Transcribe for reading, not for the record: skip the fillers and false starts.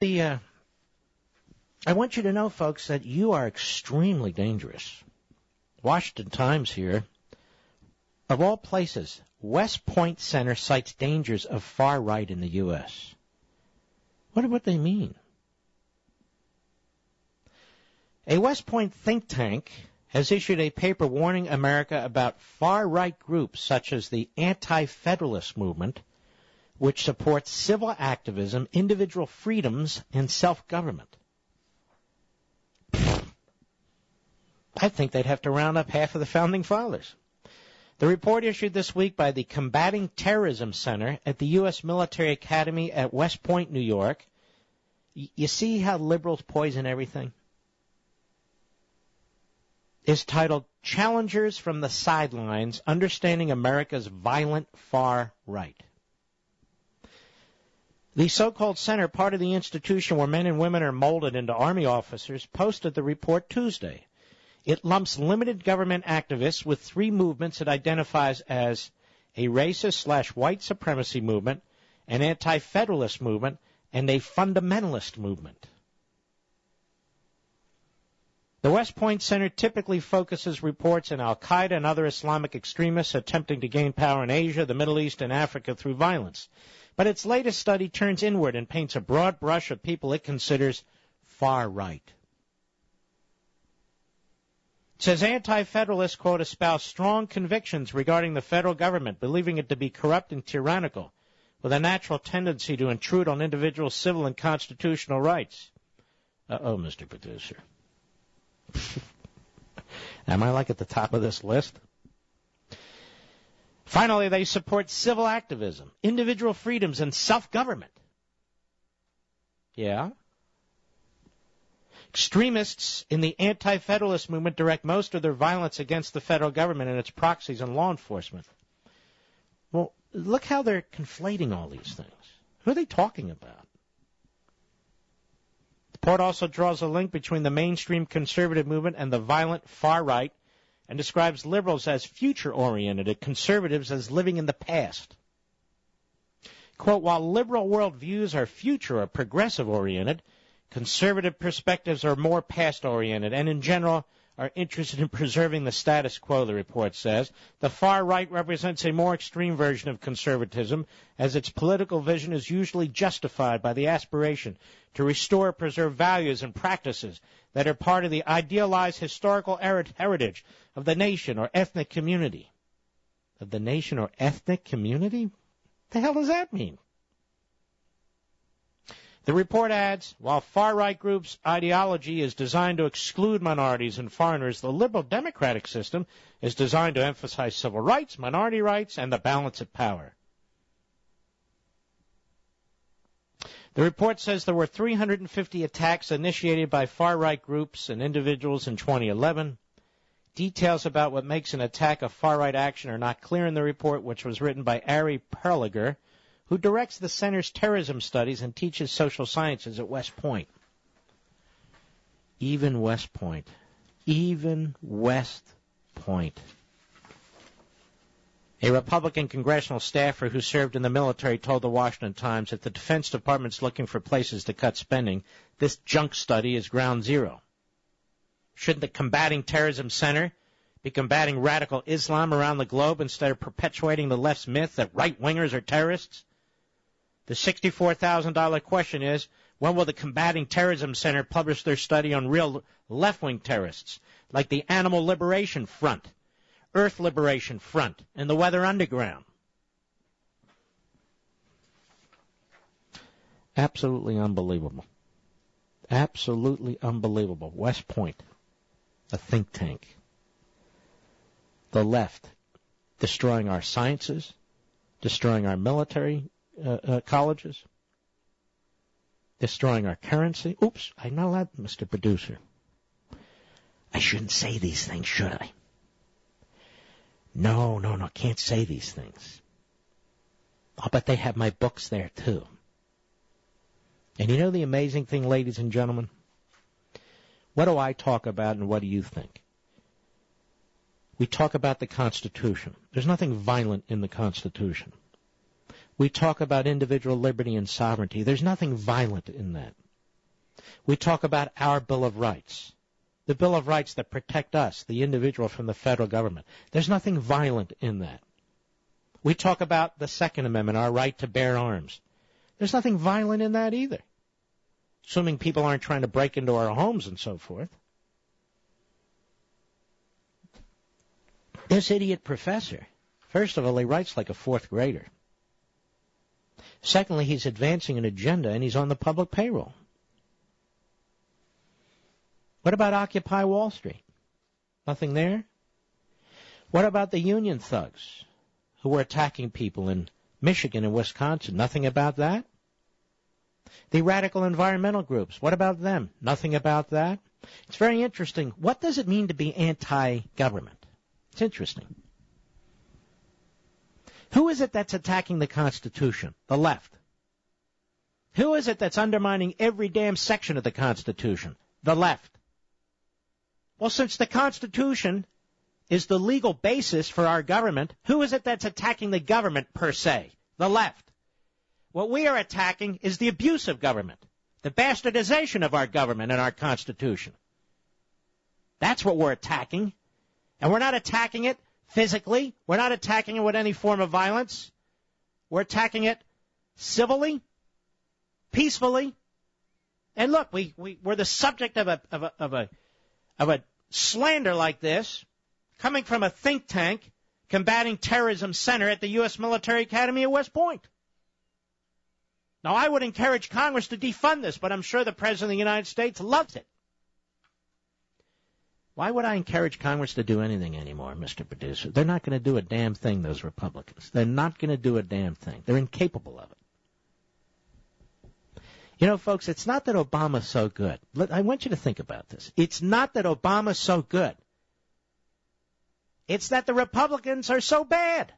I want you to know, folks, that you are extremely dangerous. Washington Times here. Of all places, West Point Center cites dangers of far right in the U.S. What do they mean? A West Point think tank has issued a paper warning America about far-right groups such as the Anti-Federalist Movement, which supports civil activism, individual freedoms, and self-government. I think they'd have to round up half of the Founding Fathers. The report issued this week by the Combating Terrorism Center at the U.S. Military Academy at West Point, New York. You see how liberals poison everything? Is titled Challengers from the Sidelines, Understanding America's Violent Far Right. The so-called center, part of the institution where men and women are molded into Army officers, posted the report Tuesday. It lumps limited government activists with three movements it identifies as a racist/white supremacy movement, an anti-federalist movement, and a fundamentalist movement. The West Point Center typically focuses reports on al-Qaeda and other Islamic extremists attempting to gain power in Asia, the Middle East, and Africa through violence. But its latest study turns inward and paints a broad brush of people it considers far right. It says anti-federalists, quote, espouse strong convictions regarding the federal government, believing it to be corrupt and tyrannical, with a natural tendency to intrude on individual civil and constitutional rights. Uh-oh, Mr. Producer. Am I like at the top of this list? Finally, they support civil activism, individual freedoms, and self-government. Yeah? Extremists in the anti-federalist movement direct most of their violence against the federal government and its proxies and law enforcement. Well, look how they're conflating all these things. Who are they talking about? The report also draws a link between the mainstream conservative movement and the violent far right and describes liberals as future-oriented and conservatives as living in the past. Quote, while liberal worldviews are future or progressive-oriented, conservative perspectives are more past-oriented and, in general, are interested in preserving the status quo, the report says. The far right represents a more extreme version of conservatism, as its political vision is usually justified by the aspiration to restore or preserve values and practices that are part of the idealized historical heritage of the nation or ethnic community. Of the nation or ethnic community? What the hell does that mean? The report adds, while far-right groups' ideology is designed to exclude minorities and foreigners, the liberal democratic system is designed to emphasize civil rights, minority rights, and the balance of power. The report says there were 350 attacks initiated by far-right groups and individuals in 2011. Details about what makes an attack a far-right action are not clear in the report, which was written by Ari Perliger, who directs the center's terrorism studies and teaches social sciences at West Point. Even West Point. Even West Point. A Republican congressional staffer who served in the military told the Washington Times that the Defense Department's looking for places to cut spending. This junk study is ground zero. Shouldn't the Combating Terrorism Center be combating radical Islam around the globe instead of perpetuating the left's myth that right-wingers are terrorists? The $64,000 question is, when will the Combating Terrorism Center publish their study on real left-wing terrorists, like the Animal Liberation Front, Earth Liberation Front, and the Weather Underground? Absolutely unbelievable. Absolutely unbelievable. West Point, a think tank. The left, destroying our sciences, destroying our military colleges, destroying our currency. Oops, I'm not allowed, Mr. Producer. I shouldn't say these things, should I? No, can't say these things. I'll bet they have my books there, too. And you know the amazing thing, ladies and gentlemen? What do I talk about and what do you think? We talk about the Constitution. There's nothing violent in the Constitution. We talk about individual liberty and sovereignty. There's nothing violent in that. We talk about our Bill of Rights, the Bill of Rights that protect us, the individual, from the federal government. There's nothing violent in that. We talk about the Second Amendment, our right to bear arms. There's nothing violent in that either, assuming people aren't trying to break into our homes and so forth. This idiot professor, first of all, he writes like a fourth grader. Secondly, he's advancing an agenda, and he's on the public payroll. What about Occupy Wall Street? Nothing there? What about the union thugs who were attacking people in Michigan and Wisconsin? Nothing about that? The radical environmental groups, what about them? Nothing about that? It's very interesting. What does it mean to be anti-government? It's interesting. Who is it that's attacking the Constitution? The left. Who is it that's undermining every damn section of the Constitution? The left. Well, since the Constitution is the legal basis for our government, who is it that's attacking the government per se? The left. What we are attacking is the abuse of government, the bastardization of our government and our Constitution. That's what we're attacking. And we're not attacking it physically. We're not attacking it with any form of violence. We're attacking it civilly, peacefully. And look, we're the subject of a slander like this coming from a think tank combating terrorism center at the U.S. Military Academy at West Point. Now, I would encourage Congress to defund this, but I'm sure the President of the United States loves it. Why would I encourage Congress to do anything anymore, Mr. Producer? They're not going to do a damn thing, those Republicans. They're not going to do a damn thing. They're incapable of it. You know, folks, it's not that Obama's so good. I want you to think about this. It's not that Obama's so good. It's that the Republicans are so bad.